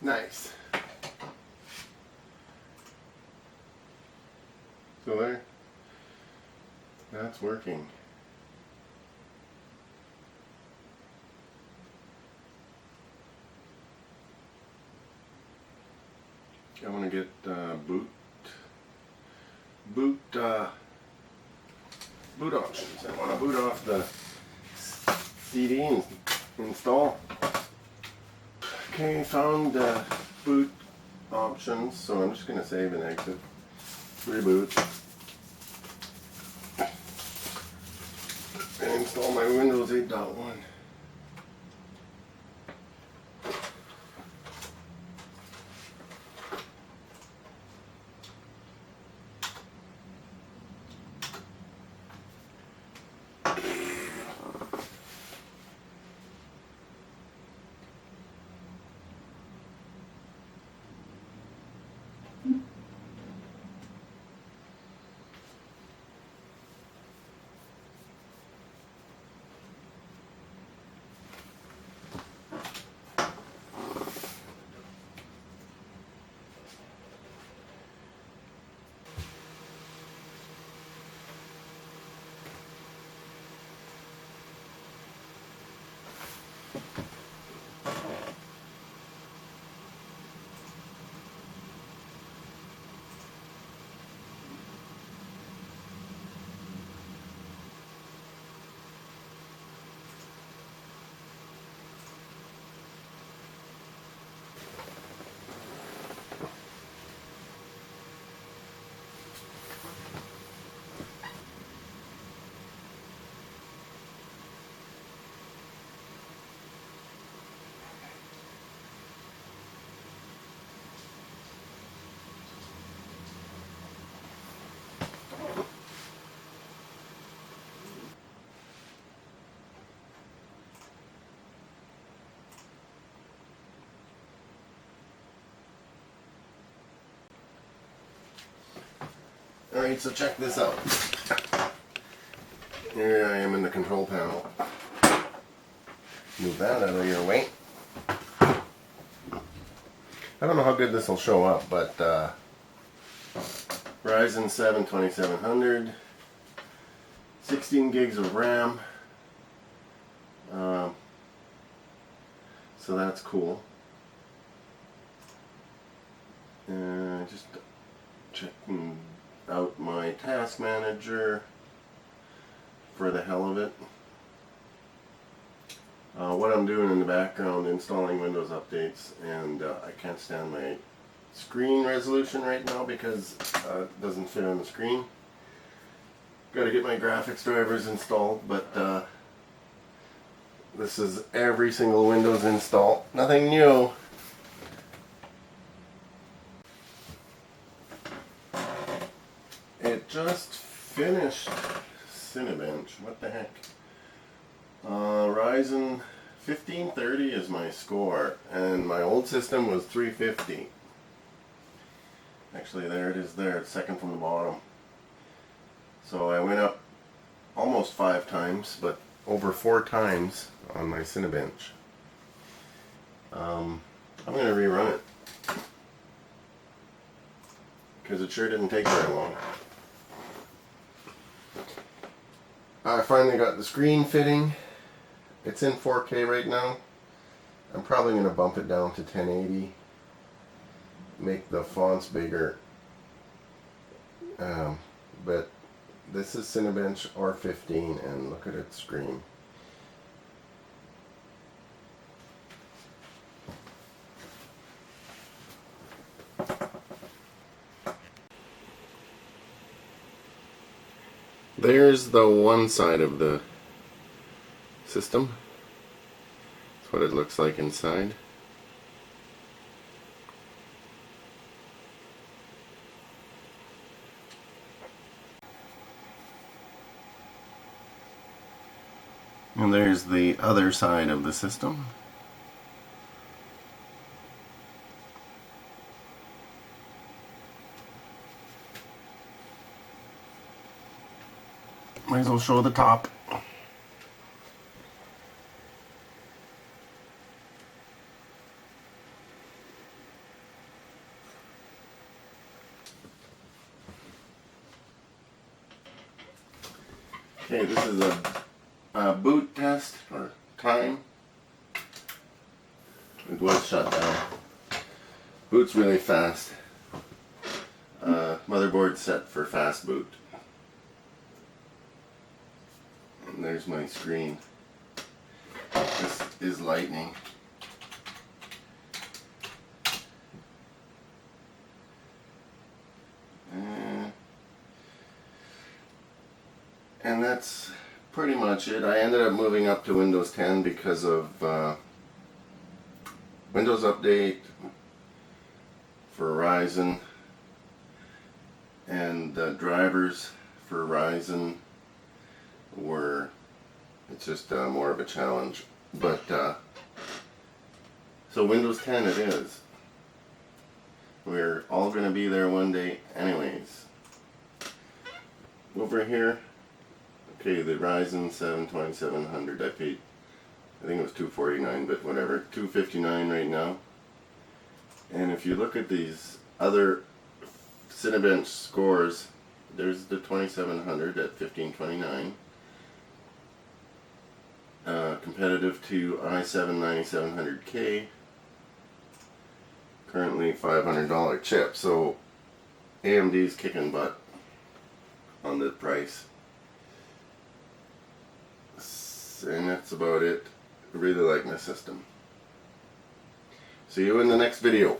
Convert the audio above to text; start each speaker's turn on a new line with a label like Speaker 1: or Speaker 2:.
Speaker 1: Nice. So there, that's working. I want to get boot options. I want to boot off the CD and install. Okay, found boot options, so I'm just going to save and exit. Reboot. And install my Windows 8.1. Alright, so check this out. Here I am in the control panel. Move that out of your way. I don't know how good this will show up, but Ryzen 7 2700, 16 gigs of RAM. So that's cool. Just checking out my task manager for the hell of it. What I'm doing in the background, installing Windows updates, and I can't stand my screen resolution right now because it doesn't fit on the screen. Got to get my graphics drivers installed, but this is every single Windows install, nothing new. It just finished Cinebench. What the heck? Ryzen 1530 is my score, and my old system was 350. Actually, there it is there, it's second from the bottom. So I went up almost 5 times, but over 4 times on my Cinebench. I'm going to rerun it, because it sure didn't take very long. I finally got the screen fitting. It's in 4K right now. I'm probably going to bump it down to 1080. Make the fonts bigger. But this is Cinebench R15, and look at its screen. There's the one side of the system. That's what it looks like inside. And there's the other side of the system. Might as well show the top. Okay, this is a boot test or time. It was shut down. Boot's really fast. Motherboard set for fast boot. And there's my screen. This is lightning. And that's pretty much it. I ended up moving up to Windows 10 because of Windows Update for Ryzen, and the drivers for Ryzen were, it's just more of a challenge. But so Windows 10 it is. We're all going to be there one day anyways. Over here, okay, the Ryzen 7 2700 I paid, I think it was $249, but whatever, $259 right now. And if you look at these other Cinebench scores, there's the 2700 at $1529. Competitive to i7 9700K, currently $500 chip. So AMD's kicking butt on the price. And that's about it. I really like my system. See you in the next video.